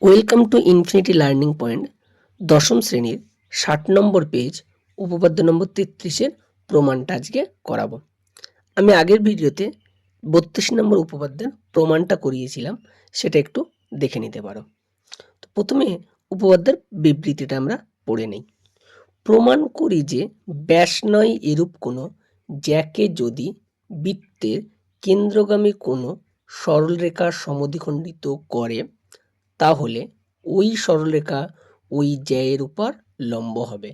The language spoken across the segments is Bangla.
Welcome to infinity learning point. দশম শ্রেণীর 60 নম্বর পেজ উপপাদ্য নম্বর 33-এর প্রমাণটা আজকে করাবো। আমি আগের ভিডিওতে 32 নম্বর উপপাদ্যের প্রমাণটা করিয়েছিলাম, সেটা একটু দেখে নিতে পারো। তো প্রথমে উপপাদ্যের বিবৃতিটা আমরা পড়ে নেই। প্রমাণ করি যে ব্যাস নয় এরূপ কোনো জ্যাকে যদি বৃত্তের কেন্দ্রগামী কোনো সরলরেখা সমদ্বিখণ্ডিত করে, তাহলে ওই সরলরেখা ওই জ্যায়ের উপর লম্ব হবে।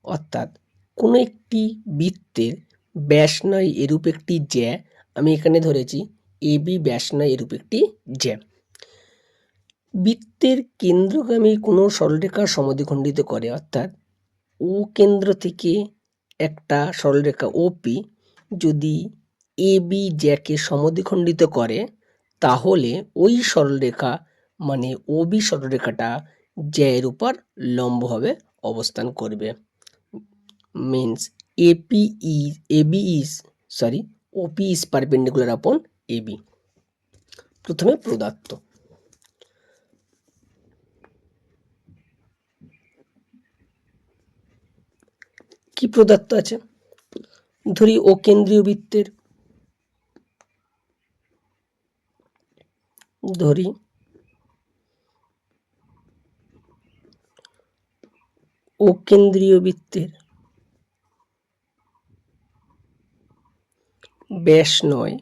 অর্থাৎ কোনো একটি বৃত্তের ব্যাস নয় এরূপ একটি জ্যা, আমি এখানে ধরেছি এবি ব্যাস নয় এরূপ একটি জ্যা, বৃত্তের কেন্দ্রগামী কোনো সরলরেখা সমদ্বিখণ্ডিত করে। অর্থাৎ ও কেন্দ্র থেকে একটা সরলরেখা ওপি যদি এবি জ্যাকে সমদ্বিখণ্ডিত করে, তাহলে ওই সরলরেখা মানে ওবি সরলরেখাটা জ্যায়ের উপর লম্বভাবে অবস্থান করবে। মিন্স ওপি ইজ পারপেন্ডিকুলার আপন এবি। প্রথমে প্রদত্ত কি প্রদত্ত আছে, ধরি ও কেন্দ্রীয় বৃত্তের, ধরি ও কেন্দ্রীয় বৃত্তের ব্যাস নয়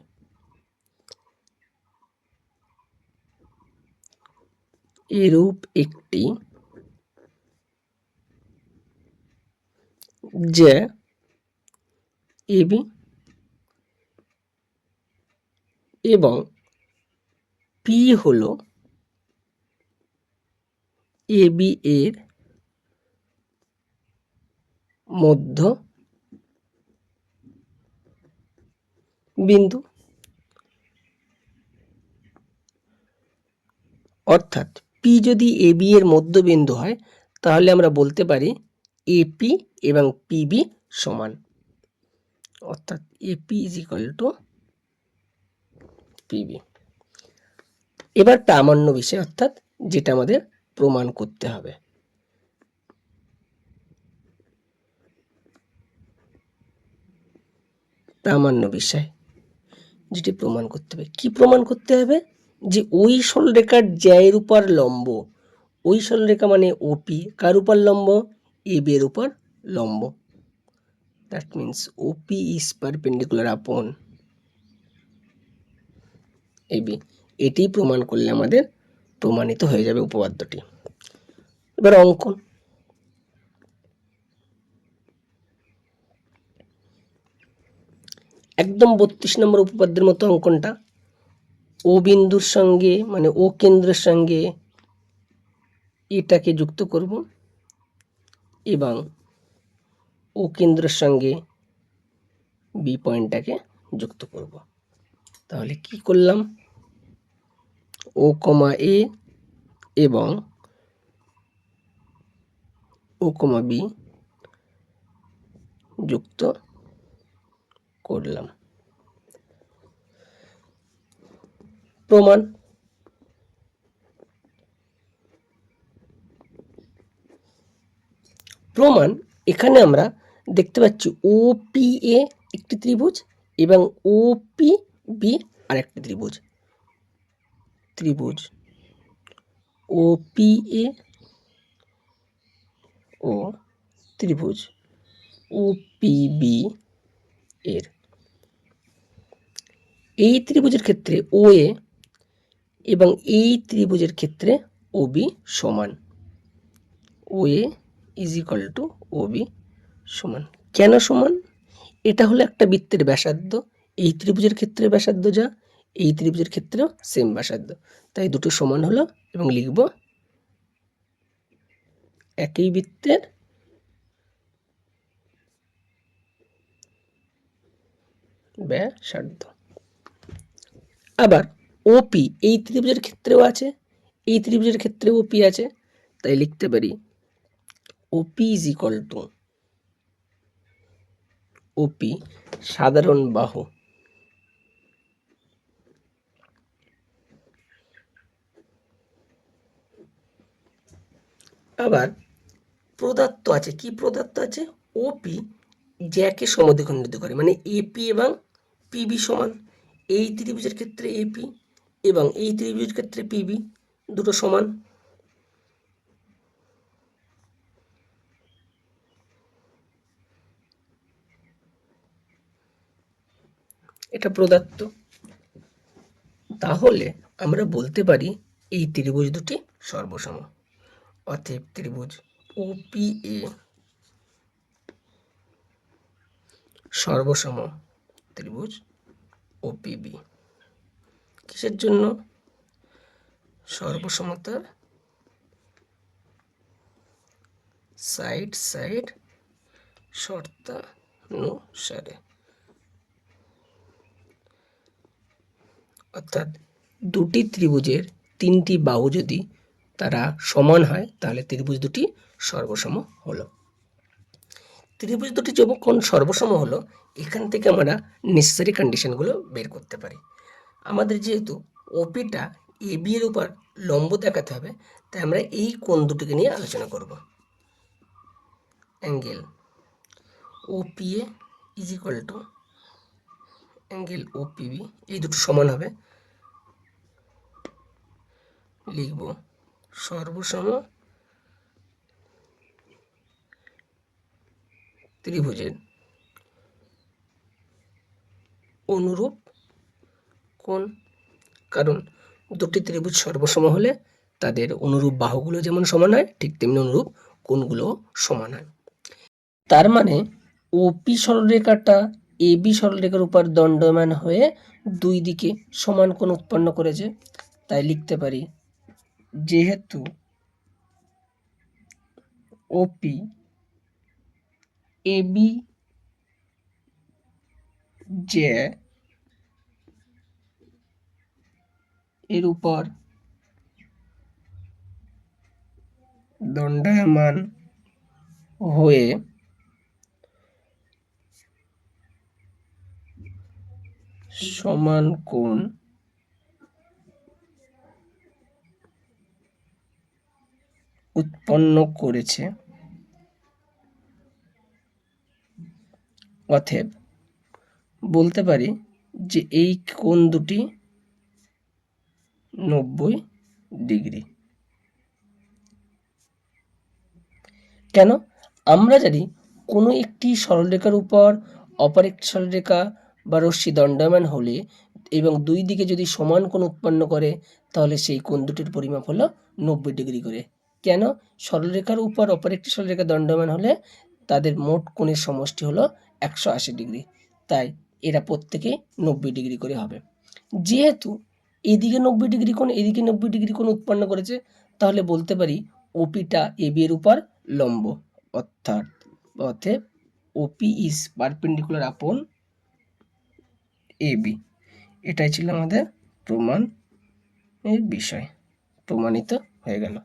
এরূপ একটি জ্যা এবি এবং পি হলো এবি এর মধ্য বিন্দু। অর্থাৎ পি যদি এবি এর মধ্যবিন্দু হয়, তাহলে আমরা বলতে পারি এপি এবং পিবি সমান। অর্থাৎ AP is equal to PB. এবার প্রামাণ্য বিষয়, অর্থাৎ যেটা আমাদের প্রমাণ করতে হবে। প্রামাণ্য বিষয় যেটি প্রমাণ করতে হবে, কি প্রমাণ করতে হবে? যে ওই সরলরেখার জ্যায়ের উপর লম্ব, ওই সরলরেখা মানে ওপি কার উপর লম্ব? এবি এর উপর লম্ব। That means OP is perpendicular আপন এবি। এটি প্রমাণ করলে আমাদের প্রমাণিত হয়ে যাবে উপপাদ্যটি। এবার অঙ্কন। একদম 32 নম্বর উপপাদ্যের মতো অঙ্কনটা। ও বিন্দুর সঙ্গে মানে ও কেন্দ্রের সঙ্গে এটাকে যুক্ত করব এবং ও কেন্দ্রের সঙ্গে বি পয়েন্টটাকে যুক্ত করব। তাহলে কি করলাম? ও কমা এ এবং ও কমা বি যুক্ত করলাম। প্রমাণ। প্রমাণ এখানে আমরা দেখতে পাচ্ছি ওপি এ একটি ত্রিভুজ এবং ওপি বি আরেকটি ত্রিভুজ। ত্রিভুজ ওপি এ ও ত্রিভুজ ওপিবি এর এই ত্রিভুজের ক্ষেত্রে ও এ এবং এই ত্রিভুজের ক্ষেত্রে ওবি সমান। ও এ ইজ ইকুয়াল টু ওবি সমান। কেন সমান? এটা হলো একটা বৃত্তের ব্যাসার্ধ, এই ত্রিভুজের ক্ষেত্রে ব্যাসার্ধ যা, এই ত্রিভুজের ক্ষেত্রেও সেম ব্যাসার্ধ, তাই দুটো সমান হলো এবং লিখব একই বৃত্তের ব্যাসার্ধ। আবার ওপি এই ত্রিভুজের ক্ষেত্রেও আছে, এই ত্রিভুজের ক্ষেত্রেও ওপি আছে, তাই লিখতে পারি ওপি ইজ ইকুয়াল টু ওপি সাধারণ বাহু আবার প্রদত্ত আছে, কি প্রদত্ত আছে, ওপি জ্যাকে সমদ্বিখণ্ডিত করে, মানে এপি এবং পিবি সমান। এই ত্রিভুজের ক্ষেত্রে এপি এবং এই ত্রিভুজের ক্ষেত্রে পিবি দুটো সমান। এটা প্রদত্ত। তাহলে আমরা বলতে পারি এই ত্রিভুজ দুটি সর্বসম। অতএব ত্রিভুজ ওপিএ সর্বসম ত্রিভুজ ওপিবি। কিসের জন্য? সর্বসমতার সাইড সাইড শর্তানুসারে। অর্থাৎ দুটি ত্রিভুজের তিনটি বাহু যদি তারা সমান হয় তাহলে ত্রিভুজ দুটি সর্বসম হলো। ত্রিভুজ দুটি যখন সর্বসম হলো, এখান থেকে আমরা নেসেসারি কন্ডিশনগুলো বের করতে পারি। আমাদের যেহেতু ওপিটা এবি এর উপর লম্ব দেখাতে হবে, তাই আমরা এই কোণ দুটিকে নিয়ে আলোচনা করব। Angle OPA is equal to angle OPB, এই দুটো সমান হবে। লিখব সর্বসম ত্রিভুজের অনুরূপ কোণ। কারণ দুটি ত্রিভুজ সর্বসম হলে তাদের অনুরূপ বাহুগুলো যেমন সমান হয়, ঠিক তেমনি অনুরূপ কোণগুলো সমান হয়। তার মানে ওপি সরলরেখাটা এবি সরলরেখার উপর দণ্ডায়মান হয়ে দুই দিকে সমান কোণ উৎপন্ন করেছে। তাই লিখতে পারি যেহেতু ওপি এবি যে এর উপর দণ্ডায়মান হয়ে সমান কোণ উৎপন্ন করেছে, অতএব বলতে পারি যে এই কোণ দুটি 90 ডিগ্রি। কেন? আমরা জানি কোনো একটি সরলরেখার উপর অপর একটি সরলরেখা বা রশ্মি দণ্ডায়মান হলে এবং দুই দিকে যদি সমান কোণ উৎপন্ন করে তাহলে সেই কোণ দুটির পরিমাপ হলো 90 ডিগ্রি করে। কেন? সরলরেখার উপর অপর একটি সরলরেখা দণ্ডায়মান হলে তাদের মোট কোণের সমষ্টি হলো 180 ডিগ্রি, তাই এরা প্রত্যেকেই 90 ডিগ্রি করে হবে। যেহেতু এদিকে 90 ডিগ্রি কোণ, এদিকে 90 ডিগ্রি কোণ উৎপন্ন করেছে, তাহলে বলতে পারি ওপিটা এবি এর উপর লম্ব, অতএব ওপি ইজ পারপেন্ডিকুলার আপন এবি। এটাই ছিল আমাদের প্রমাণের বিষয়, প্রমাণিত হয়ে গেল।